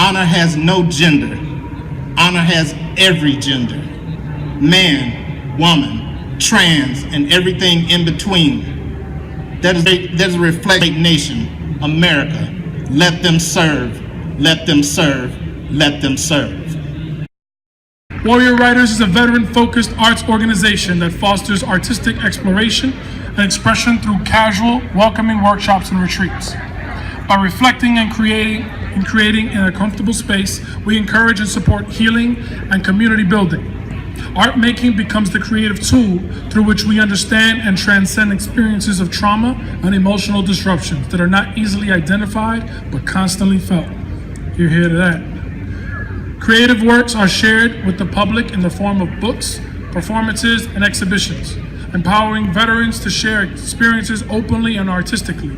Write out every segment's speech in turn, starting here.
Honor has no gender. Honor has every gender. Man, woman, trans, and everything in between. That is a reflected nation, America. Let them serve, let them serve, let them serve. Warrior Writers is a veteran-focused arts organization that fosters artistic exploration and expression through casual, welcoming workshops and retreats. By reflecting and creating in a comfortable space, we encourage and support healing and community building. Art making becomes the creative tool through which we understand and transcend experiences of trauma and emotional disruptions that are not easily identified but constantly felt. You're here to that. Creative works are shared with the public in the form of books, performances, and exhibitions, empowering veterans to share experiences openly and artistically,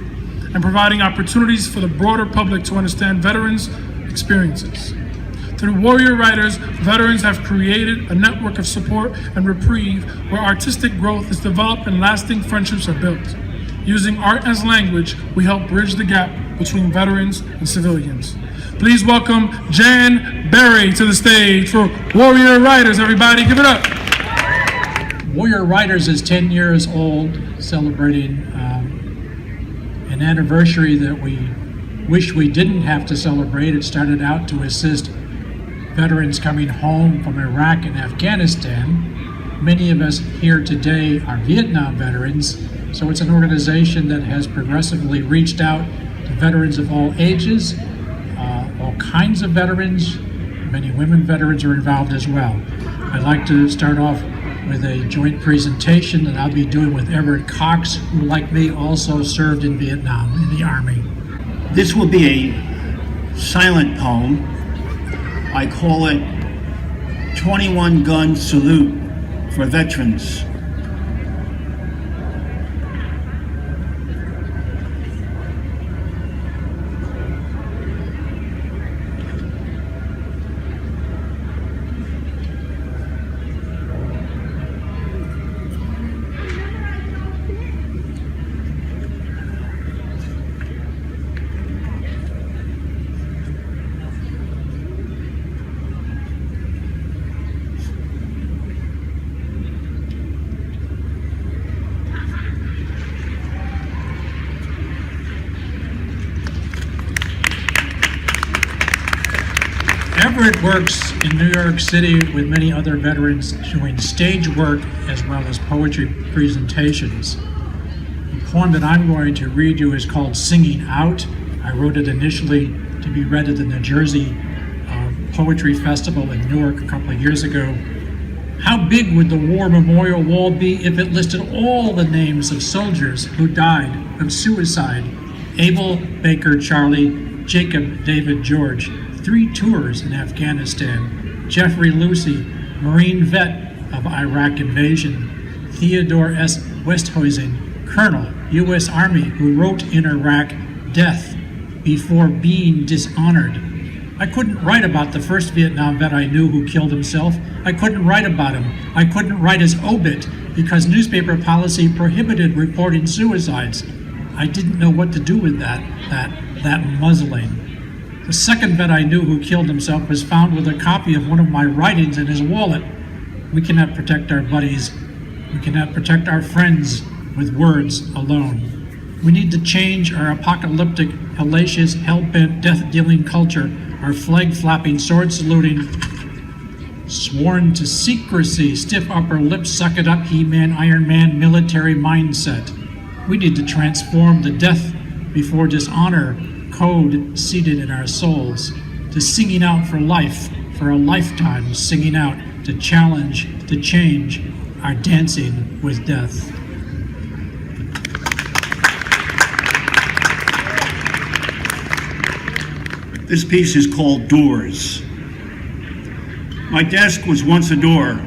and providing opportunities for the broader public to understand veterans' experiences. Through Warrior Writers, veterans have created a network of support and reprieve where artistic growth is developed and lasting friendships are built. Using art as language, we help bridge the gap between veterans and civilians. Please welcome Jan Berry to the stage for Warrior Writers. Everybody, give it up. Warrior Writers is 10 years old, celebrating an anniversary that we wish we didn't have to celebrate. It started out to assist veterans coming home from Iraq and Afghanistan. Many of us here today are Vietnam veterans, so it's an organization that has progressively reached out to veterans of all ages, all kinds of veterans. Many women veterans are involved as well. I'd like to start off with a joint presentation that I'll be doing with Everett Cox, who, like me, also served in Vietnam in the Army. This will be a silent poem. I call it 21 Gun Salute for Veterans. Everett works in New York City with many other veterans doing stage work as well as poetry presentations. The poem that I'm going to read you is called Singing Out. I wrote it initially to be read at the New Jersey Poetry Festival in Newark a couple of years ago. How big would the War Memorial Wall be if it listed all the names of soldiers who died of suicide? Abel, Baker, Charlie, Jacob, David, George. 3 tours in Afghanistan. Jeffrey Lucy, Marine vet of Iraq invasion. Theodore S. Westhuizen, Colonel, U.S. Army, who wrote in Iraq, "Death before being dishonored." I couldn't write about the first Vietnam vet I knew who killed himself. I couldn't write about him. I couldn't write his obit because newspaper policy prohibited reporting suicides. I didn't know what to do with that muzzling. The second vet I knew who killed himself was found with a copy of one of my writings in his wallet. We cannot protect our buddies. We cannot protect our friends with words alone. We need to change our apocalyptic, hellacious, hell-bent, death-dealing culture, our flag-flapping, sword-saluting, sworn to secrecy, stiff upper lip, suck-it-up, He-Man, Iron Man, military mindset. We need to transform the death before dishonor code seated in our souls, to singing out for life, for a lifetime, singing out to challenge, to change our dancing with death. This piece is called Doors. My desk was once a door.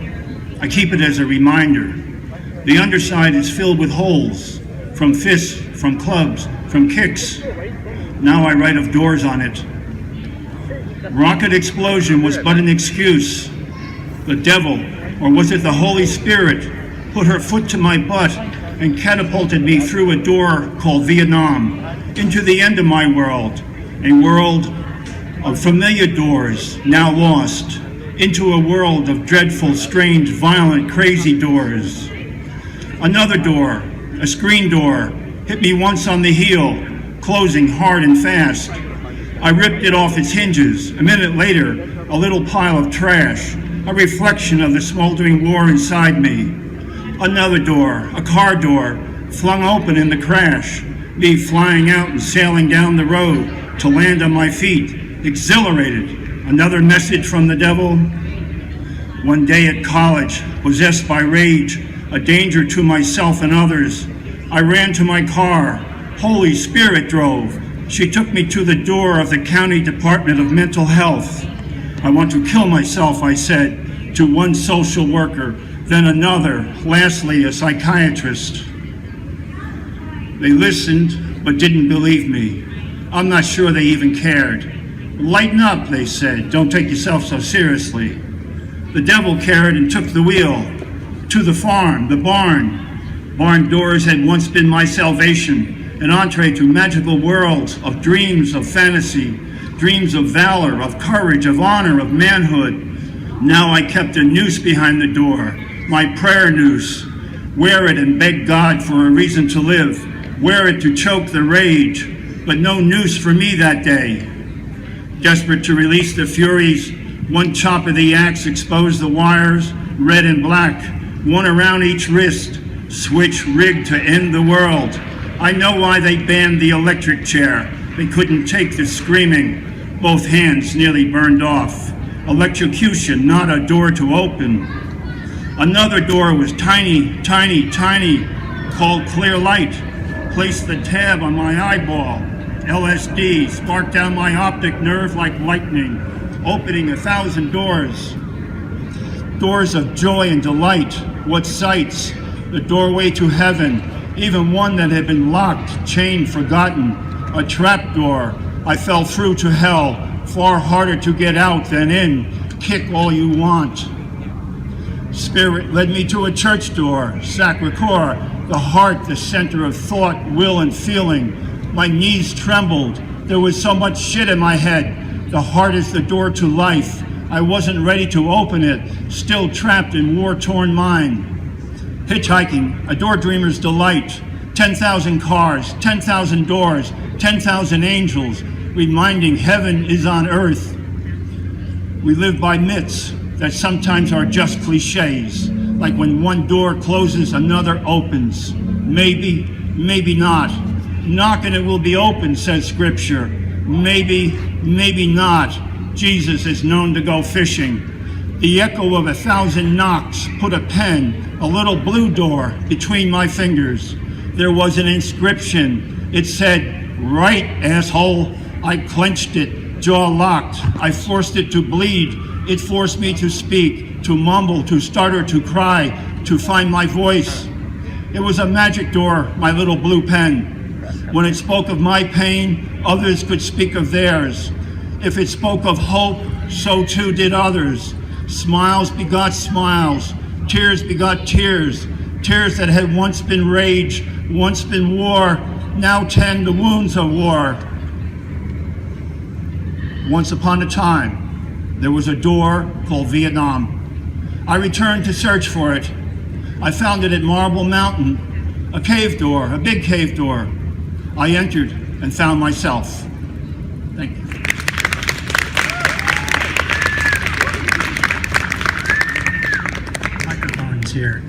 I keep it as a reminder. The underside is filled with holes, from fists, from clubs, from kicks. Now I write of doors on it. Rocket explosion was but an excuse. The devil, or was it the Holy Spirit, put her foot to my butt and catapulted me through a door called Vietnam into the end of my world, a world of familiar doors, now lost, into a world of dreadful, strange, violent, crazy doors. Another door, a screen door, hit me once on the heel, closing hard and fast. I ripped it off its hinges. A minute later, a little pile of trash, a reflection of the smoldering war inside me. Another door, a car door, flung open in the crash, me flying out and sailing down the road to land on my feet, exhilarated. Another message from the devil. One day at college, possessed by rage, a danger to myself and others, I ran to my car. Holy Spirit drove. She took me to the door of the County Department of Mental Health. I want to kill myself, I said, to one social worker, then another, lastly, a psychiatrist. They listened, but didn't believe me. I'm not sure they even cared. Lighten up, they said. Don't take yourself so seriously. The devil cared and took the wheel. To the farm, the barn. Barn doors had once been my salvation, an entree to magical worlds of dreams of fantasy, dreams of valor, of courage, of honor, of manhood. Now I kept a noose behind the door, my prayer noose. Wear it and beg God for a reason to live. Wear it to choke the rage, but no noose for me that day. Desperate to release the furies, one chop of the axe exposed the wires, red and black, one around each wrist, switch rigged to end the world. I know why they banned the electric chair. They couldn't take the screaming. Both hands nearly burned off. Electrocution, not a door to open. Another door was tiny, tiny, tiny, called clear light. Placed the tab on my eyeball. LSD sparked down my optic nerve like lightning, opening 1,000 doors. Doors of joy and delight. What sights? The doorway to heaven, even one that had been locked, chained, forgotten. A trap door. I fell through to hell, far harder to get out than in. Kick all you want. Spirit led me to a church door, sacre-cœur, the heart, the center of thought, will, and feeling. My knees trembled. There was so much shit in my head. The heart is the door to life. I wasn't ready to open it, still trapped in war-torn mind. Hitchhiking, a door dreamer's delight. 10,000 cars, 10,000 doors, 10,000 angels, reminding heaven is on earth. We live by myths that sometimes are just cliches, like when one door closes, another opens. Maybe, maybe not. Knock and it will be open, says Scripture. Maybe, maybe not. Jesus is known to go fishing. The echo of 1,000 knocks put a pen, a little blue door, between my fingers. There was an inscription. It said, "Right, asshole." I clenched it, jaw locked. I forced it to bleed. It forced me to speak, to mumble, to stutter, to cry, to find my voice. It was a magic door, my little blue pen. When it spoke of my pain, others could speak of theirs. If it spoke of hope, so too did others. Smiles begot smiles, tears begot tears, tears that had once been rage, once been war, now tend the wounds of war. Once upon a time, there was a door called Vietnam. I returned to search for it. I found it at Marble Mountain, a cave door, a big cave door. I entered and found myself. Thank you. Microphones here.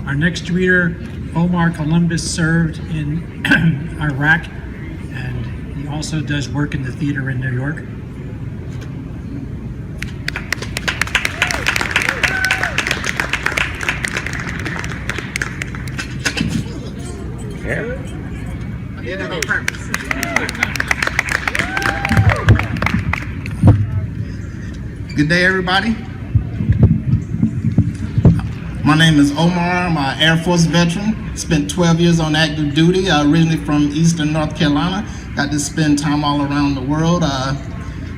Our next reader, Omar Columbus, served in Iraq, and he also does work in the theater in New York. Good day, everybody. My name is Omar. I'm an Air Force veteran. Spent 12 years on active duty. Originally from Eastern North Carolina. Got to spend time all around the world.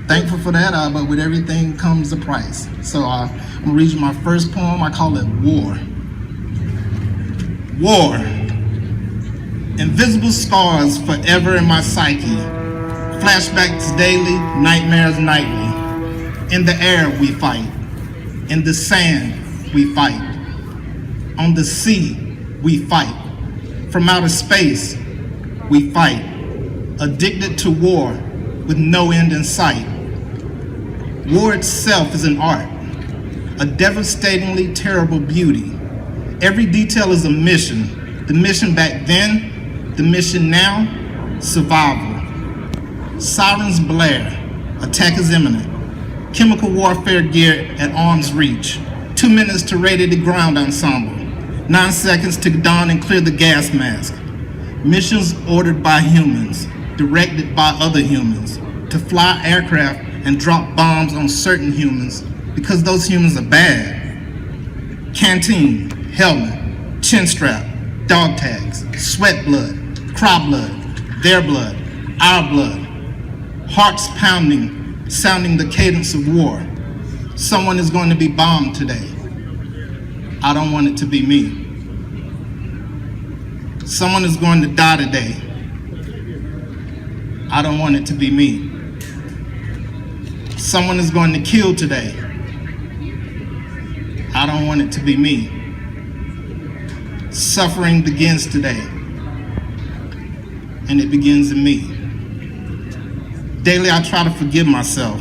Thankful for that, but with everything comes a price. So I'm gonna read you my first poem. I call it War. War. Invisible scars forever in my psyche. Flashbacks daily, nightmares nightly. In the air we fight. In the sand we fight. On the sea we fight. From outer space we fight. Addicted to war with no end in sight. War itself is an art, a devastatingly terrible beauty. Every detail is a mission. The mission back then, the mission now, survival. Sirens blare, attack is imminent. Chemical warfare gear at arm's reach. 2 minutes to ready the ground ensemble. 9 seconds to don and clear the gas mask. Missions ordered by humans, directed by other humans, to fly aircraft and drop bombs on certain humans because those humans are bad. Canteen, helmet, chin strap, dog tags, sweat blood, cry blood, their blood, our blood. Hearts pounding, sounding the cadence of war. Someone is going to be bombed today. I don't want it to be me. Someone is going to die today. I don't want it to be me. Someone is going to kill today. I don't want it to be me. Suffering begins today, and it begins in me. Daily, I try to forgive myself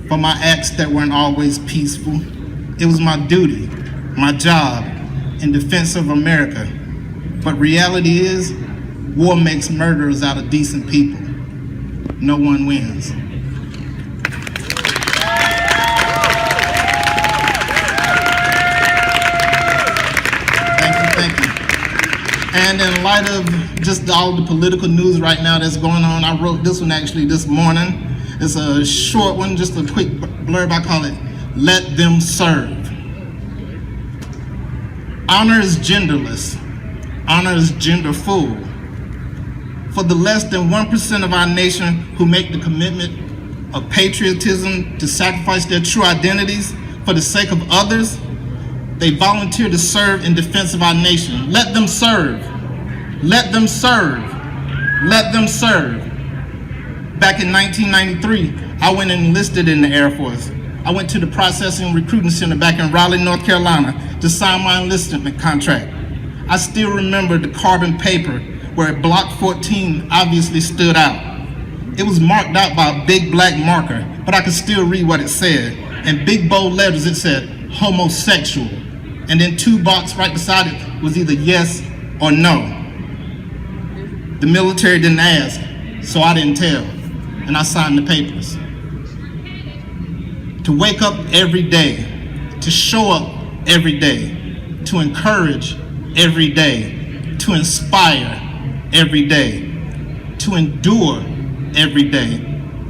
for my acts that weren't always peaceful. It was my duty, my job, in defense of America. But reality is, war makes murderers out of decent people. No one wins. Thank you. And in light of just all the political news right now that's going on, I wrote this one actually this morning. It's a short one, just a quick blurb. I call it, Let Them Serve. Honor is genderless. Honor is genderful. For the less than 1% of our nation who make the commitment of patriotism to sacrifice their true identities for the sake of others, they volunteer to serve in defense of our nation. Let them serve. Let them serve. Let them serve. Back in 1993, I went and enlisted in the Air Force. I went to the Processing Recruiting Center back in Raleigh, North Carolina to sign my enlistment contract. I still remember the carbon paper where Block 14 obviously stood out. It was marked out by a big black marker, but I could still read what it said. In big bold letters, it said, homosexual. And then 2 boxes right beside it was either yes or no. The military didn't ask, so I didn't tell, and I signed the papers. To wake up every day, to show up every day, to encourage every day, to inspire every day, to endure every day,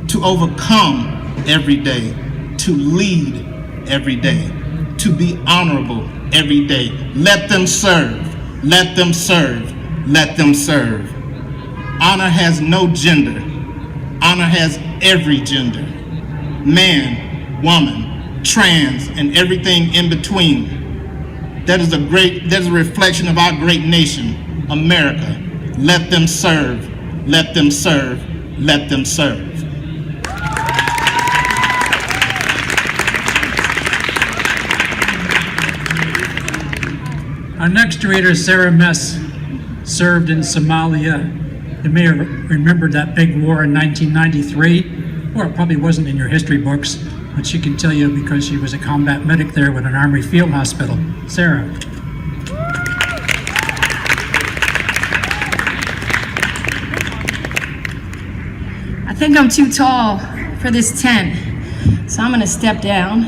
to overcome every day, to lead every day, to be honorable every day. Let them serve, let them serve, let them serve. Honor has no gender. Honor has every gender. Man, woman, trans, and everything in between. That is a reflection of our great nation, America. Let them serve, let them serve, let them serve. Our next reader, Sarah Mess, served in Somalia. You may have remembered that big war in 1993, or it probably wasn't in your history books, but she can tell you because she was a combat medic there with an Army field hospital. Sarah. I think I'm too tall for this tent, so I'm gonna step down.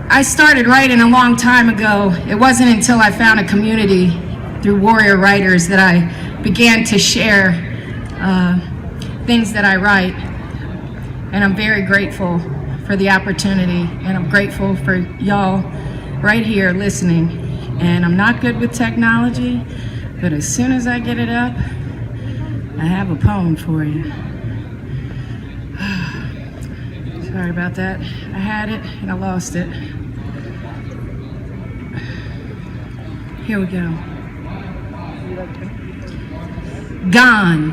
I started writing a long time ago. It wasn't until I found a community through Warrior Writers that I began to share things that I write. And I'm very grateful for the opportunity, and I'm grateful for y'all right here listening. And I'm not good with technology, but as soon as I get it up, I have a poem for you. Sorry about that. I had it and I lost it. Here we go. Gone.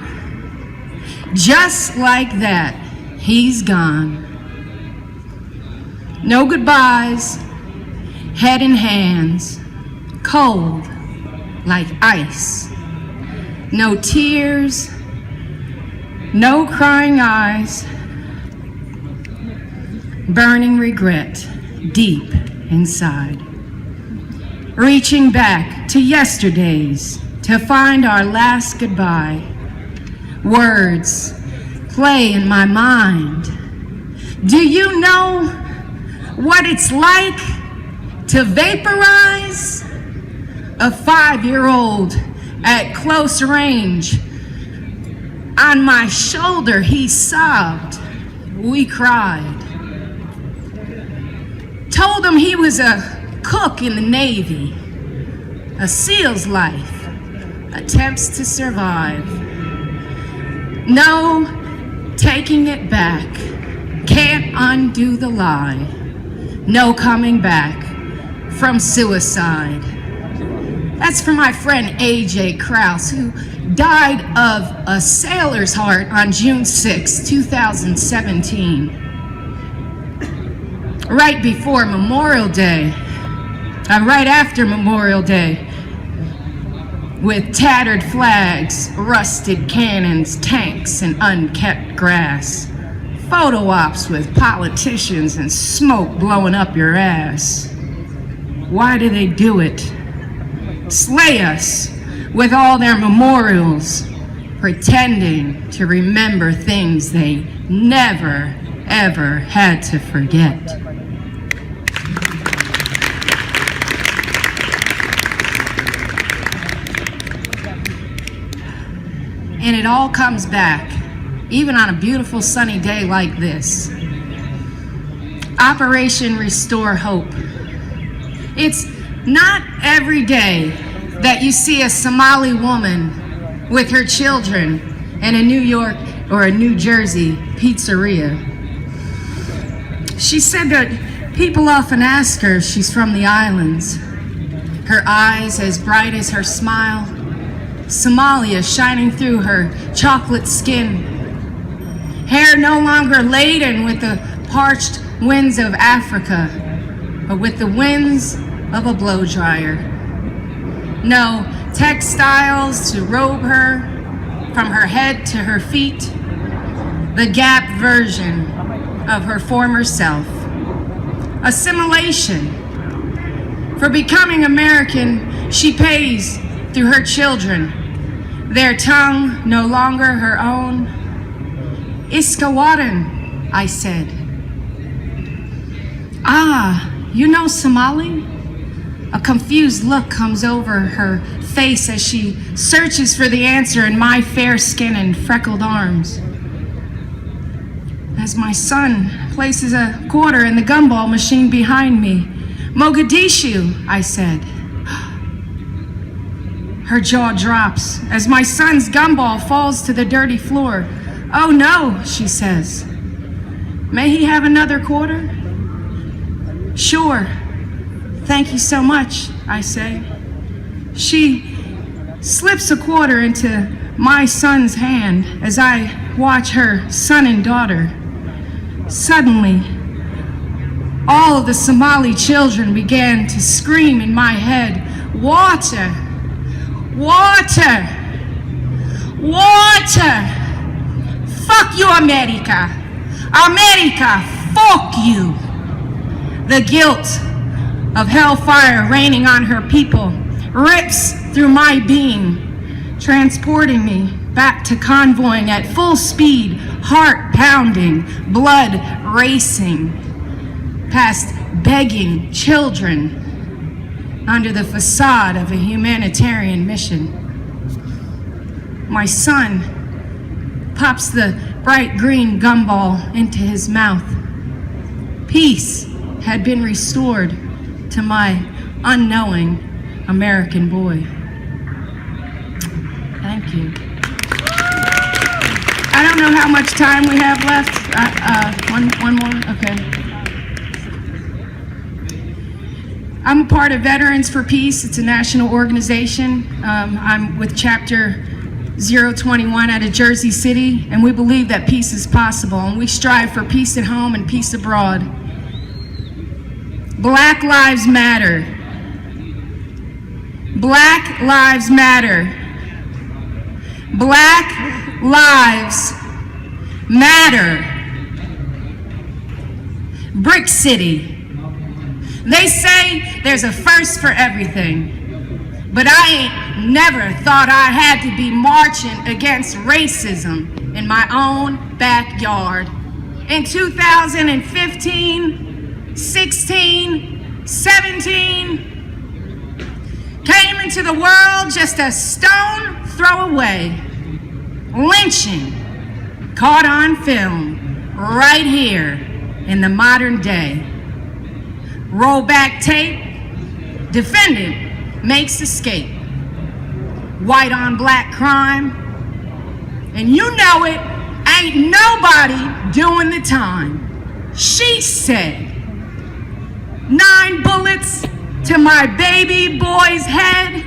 Just like that, he's gone. No goodbyes, head in hands, cold like ice. No tears, no crying eyes, burning regret deep inside. Reaching back to yesterdays to find our last goodbye. Words play in my mind. Do you know what it's like to vaporize? A 5-year-old at close range. On my shoulder he sobbed. We cried. Told him he was a cook in the Navy. A SEAL's life. Attempts to survive. No taking it back. Can't undo the lie. No coming back from suicide. That's for my friend A.J. Krause, who died of a sailor's heart on June 6, 2017. Right before Memorial Day, right after Memorial Day, with tattered flags, rusted cannons, tanks, and unkept grass. Photo ops with politicians and smoke blowing up your ass. Why do they do it? Slay us with all their memorials, pretending to remember things they never, ever had to forget. And it all comes back, even on a beautiful sunny day like this. Operation Restore Hope. It's not every day that you see a Somali woman with her children in a New York or a New Jersey pizzeria. She said that people often ask her if she's from the islands. Her eyes as bright as her smile, Somalia shining through her chocolate skin. Hair no longer laden with the parched winds of Africa, but with the winds of a blow dryer. No textiles to robe her from her head to her feet, the Gap version of her former self. Assimilation. For becoming American, she pays through her children, their tongue no longer her own. Iskawaran, I said. Ah, you know Somali? A confused look comes over her face as she searches for the answer in my fair skin and freckled arms. As my son places a quarter in the gumball machine behind me. Mogadishu, I said. Her jaw drops as my son's gumball falls to the dirty floor. Oh no, she says. May he have another quarter? Sure. Thank you so much, I say. She slips a quarter into my son's hand as I watch her son and daughter. Suddenly, all of the Somali children began to scream in my head, water! Water! Water! Fuck you, America! America, fuck you! The guilt of hellfire raining on her people rips through my being, transporting me back to convoying at full speed, heart pounding, blood racing, past begging children under the facade of a humanitarian mission. My son pops the bright green gumball into his mouth. Peace had been restored to my unknowing American boy. Thank you. I don't know how much time we have left. One more? Okay. I'm a part of Veterans for Peace. It's a national organization. I'm with Chapter 021 out of Jersey City, and we believe that peace is possible, and we strive for peace at home and peace abroad. Black Lives Matter. Black Lives Matter. Black Lives Matter. Brick City. They say there's a first for everything, but I ain't never thought I had to be marching against racism in my own backyard. In 2015, 16, 17, came into the world just a stone throw away. Lynching, caught on film, right here in the modern day. Rollback tape, defendant makes escape. White on black crime, and you know it, ain't nobody doing the time. She said, 9 bullets to my baby boy's head.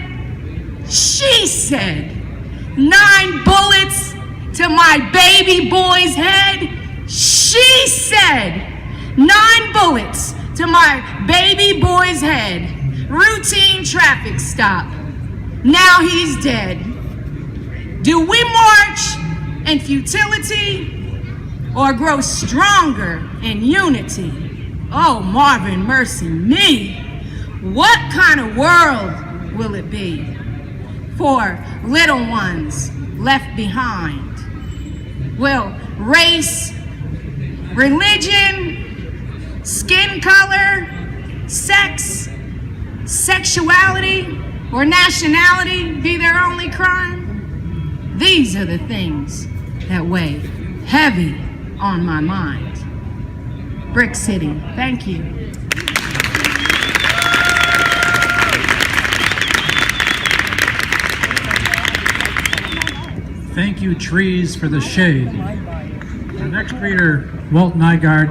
She said, 9 bullets to my baby boy's head. She said, 9 bullets to my baby boy's head. Routine traffic stop. Now he's dead. Do we march in futility or grow stronger in unity? Oh, Marvin, mercy me. What kind of world will it be for little ones left behind? Will race, religion, skin color, sex, sexuality, or nationality be their only crime? These are the things that weigh heavy on my mind. Brick City, thank you. Thank you, trees, for the shade. Our next reader, Walt Nygard,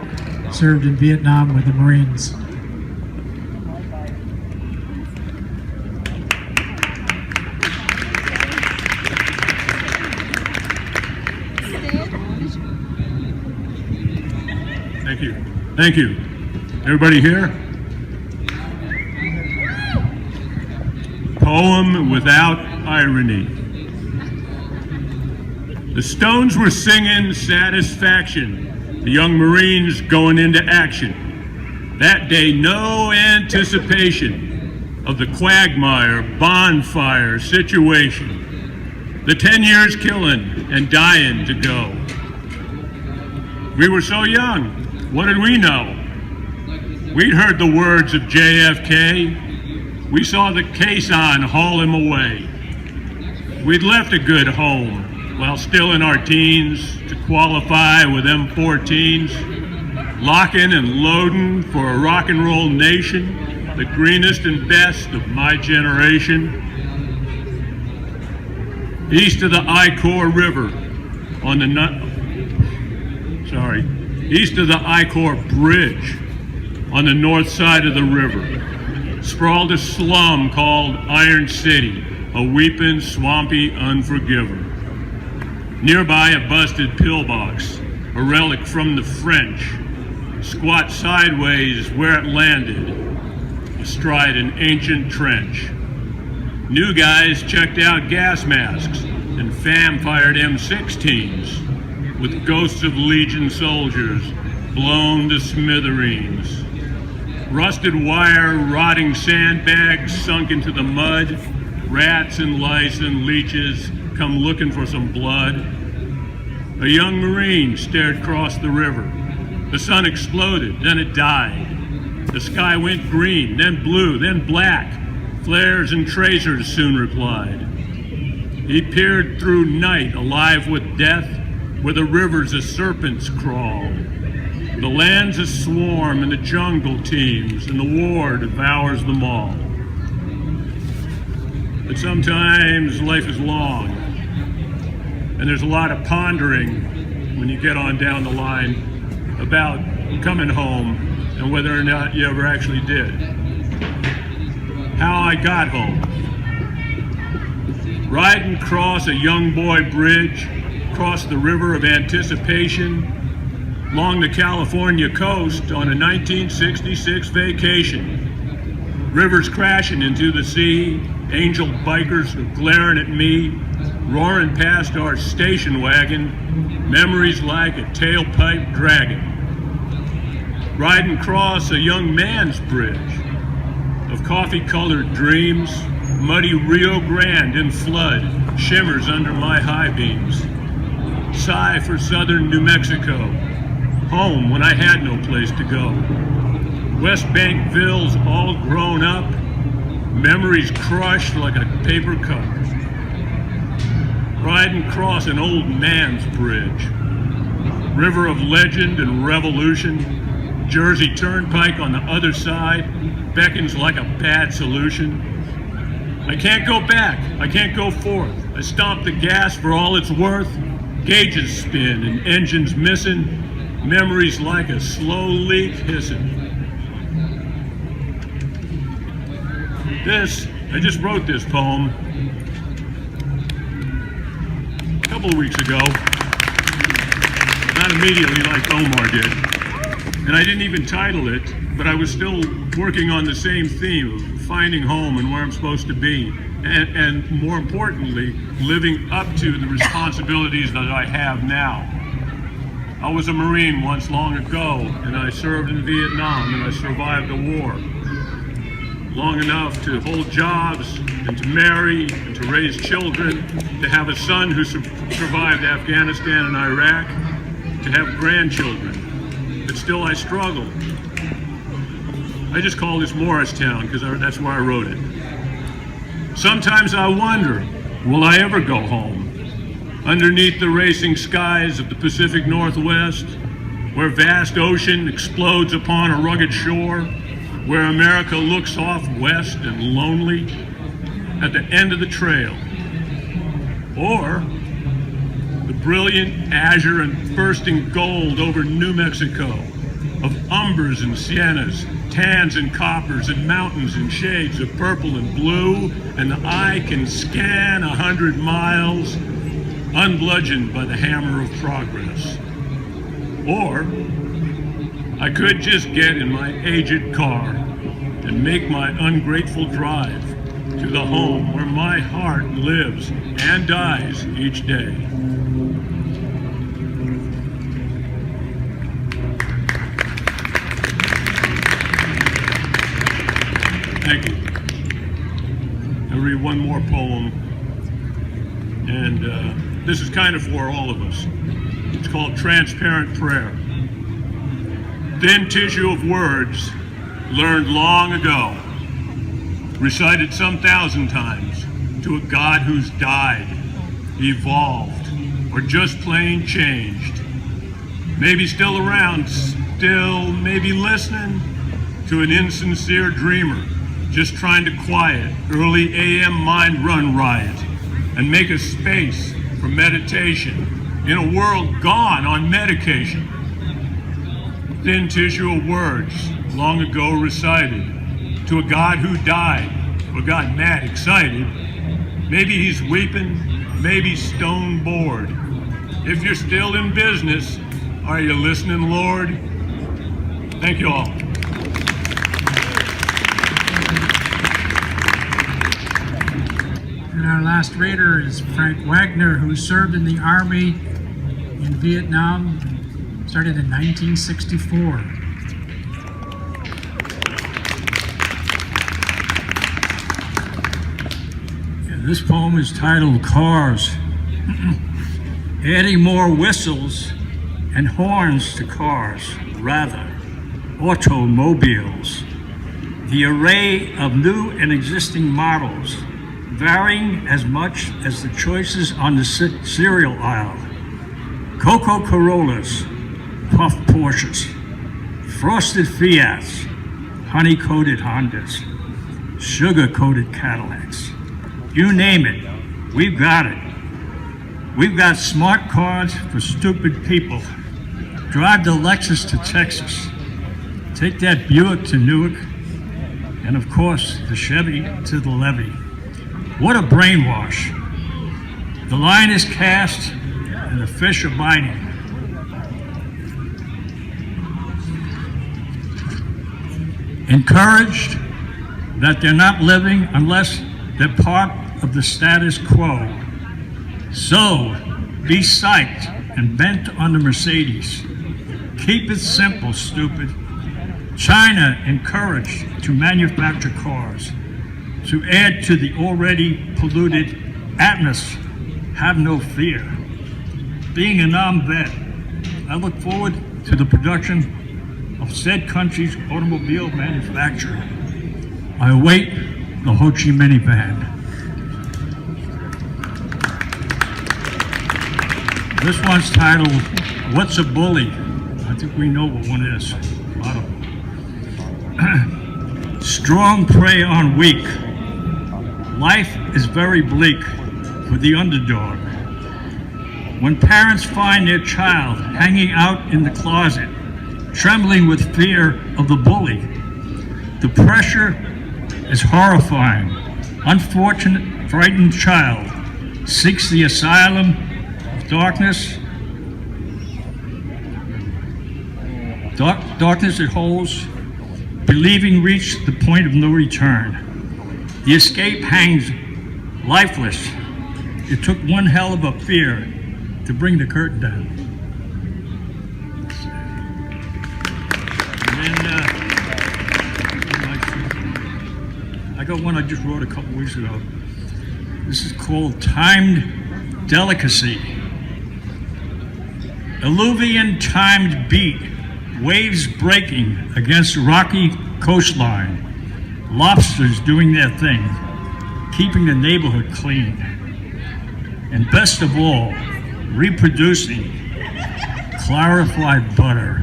served in Vietnam with the Marines. Thank you. Thank you. Everybody here? Poem without irony. The Stones were singing Satisfaction, the young Marines going into action. That day, no anticipation of the quagmire bonfire situation. The 10 years killing and dying to go. We were so young. What did we know? We'd heard the words of JFK. We saw the caisson haul him away. We'd left a good home while still in our teens to qualify with M14s, locking and loading for a rock and roll nation, the greenest and best of my generation. East of the I-Corps River on the east of the I-Corps Bridge on the north side of the river, sprawled a slum called Iron City, a weeping, swampy unforgiver. Nearby, a busted pillbox, a relic from the French, squat sideways where it landed, astride an ancient trench. New guys checked out gas masks and fam-fired M16s with ghosts of Legion soldiers blown to smithereens. Rusted wire, rotting sandbags sunk into the mud, rats and lice and leeches come looking for some blood. A young Marine stared across the river. The sun exploded, then it died. The sky went green, then blue, then black. Flares and tracers soon replied. He peered through night, alive with death, where the rivers of serpents crawl. The land's a swarm and the jungle teems, and the war devours them all. But sometimes life is long, and there's a lot of pondering when you get on down the line about coming home and whether or not you ever actually did. how I got home. Riding across a young boy bridge, across the river of anticipation, along the California coast on a 1966 vacation. Rivers crashing into the sea, angel bikers glaring at me, roaring past our station wagon, memories like a tailpipe dragon. Riding across a young man's bridge of coffee-colored dreams, muddy Rio Grande in flood shimmers under my high beams. Sigh for southern New Mexico, home when I had no place to go. West Bank villas all grown up, memories crushed like a paper cup. Riding across an old man's bridge, river of legend and revolution, Jersey Turnpike on the other side beckons like a bad solution. I can't go back, I can't go forth. I stomp the gas for all it's worth. Gauges spin and engines missing, memories like a slow leak hissing. I just wrote this poem a couple of weeks ago, not immediately like Omar did. And I didn't even title it, but I was still working on the same theme of finding home and where I'm supposed to be. And more importantly, living up to the responsibilities that I have now. I was a Marine once long ago, and I served in Vietnam, and I survived the war. Long enough to hold jobs, and to marry, and to raise children, to have a son who survived Afghanistan and Iraq, to have grandchildren. But still I struggle. I just call this Morristown because that's where I wrote it. Sometimes I wonder, will I ever go home? Underneath the racing skies of the Pacific Northwest, where vast ocean explodes upon a rugged shore, where America looks off west and lonely at the end of the trail. Or the brilliant azure and bursting gold over New Mexico, of umbers and siennas, tans and coppers, and mountains and shades of purple and blue, and the eye can scan 100 miles, unbludgeoned by the hammer of progress. Or I could just get in my aged car and make my ungrateful drive to the home where my heart lives and dies each day. Thank you. I'll read one more poem, and this is kind of for all of us. It's called Transparent Prayer. Thin tissue of words learned long ago, recited some 1,000 times to a God who's died, evolved, or just plain changed. Maybe still around, still maybe listening to an insincere dreamer, just trying to quiet early AM mind run riot and make a space for meditation in a world gone on medication. Thin tissue of words long ago recited to a God who died or got mad excited. Maybe he's weeping, maybe stone bored. If you're still in business, are you listening, Lord? Thank you all. And our last reader is Frank Wagner, who served in the Army in Vietnam, started in 1964. This poem is titled Cars. Adding more whistles and horns to cars, rather, automobiles. The array of new and existing models, varying as much as the choices on the cereal aisle. Cocoa Corollas, puff Porsches, frosted Fiats, honey-coated Hondas, sugar-coated Cadillacs. You name it, we've got it. We've got smart cars for stupid people. Drive the Lexus to Texas. Take that Buick to Newark. and of course, the Chevy to the levee. What a brainwash. The line is cast and the fish are biting. Encouraged that they're not living unless they're part of the status quo. So, be psyched and bent on the Mercedes. Keep it simple, stupid. China encouraged to manufacture cars to add to the already polluted atmosphere. Have no fear. Being a non-vet, I look forward to the production of said country's automobile manufacturer. I await the Ho Chi Minh van. This one's titled, What's a Bully? I think we know what one is. A lot of them. Strong prey on weak. Life is very bleak for the underdog. When parents find their child hanging out in the closet, trembling with fear of the bully, the pressure is horrifying. Unfortunate, frightened child seeks the asylum of darkness. Darkness it holds, believing reached the point of no return. The escape hangs lifeless. It took one hell of a fear to bring the curtain down. And then I got one I just wrote a couple weeks ago. This is called Timed Delicacy. Alluvian timed beat, waves breaking against rocky coastline, lobsters doing their thing, keeping the neighborhood clean, and best of all, reproducing clarified butter.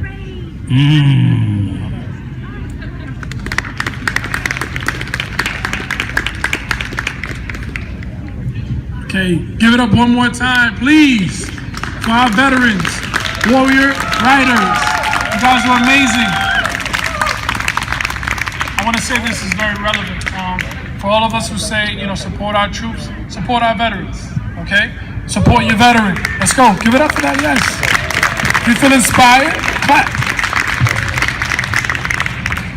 Okay, give it up one more time, please, for our veterans, warrior writers. You guys are amazing. I want to say this is very relevant for all of us who say, you know, support our troops, support our veterans, okay? Support your veteran. Let's go. Give it up for that, yes. If you feel inspired, clap.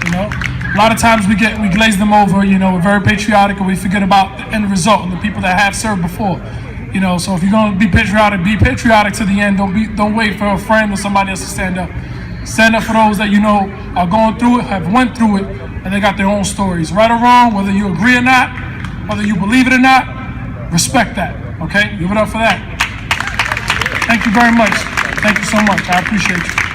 You know, a lot of times we glaze them over, you know, we're very patriotic and we forget about the end result and the people that have served before. You know, so if you're gonna be patriotic to the end. Don't wait for a friend or somebody else to stand up. Stand up for those that you know are going through it, have went through it, and they got their own stories. Right or wrong, whether you agree or not, whether you believe it or not, respect that, okay? Give it up for that. Thank you very much. Thank you so much. I appreciate you.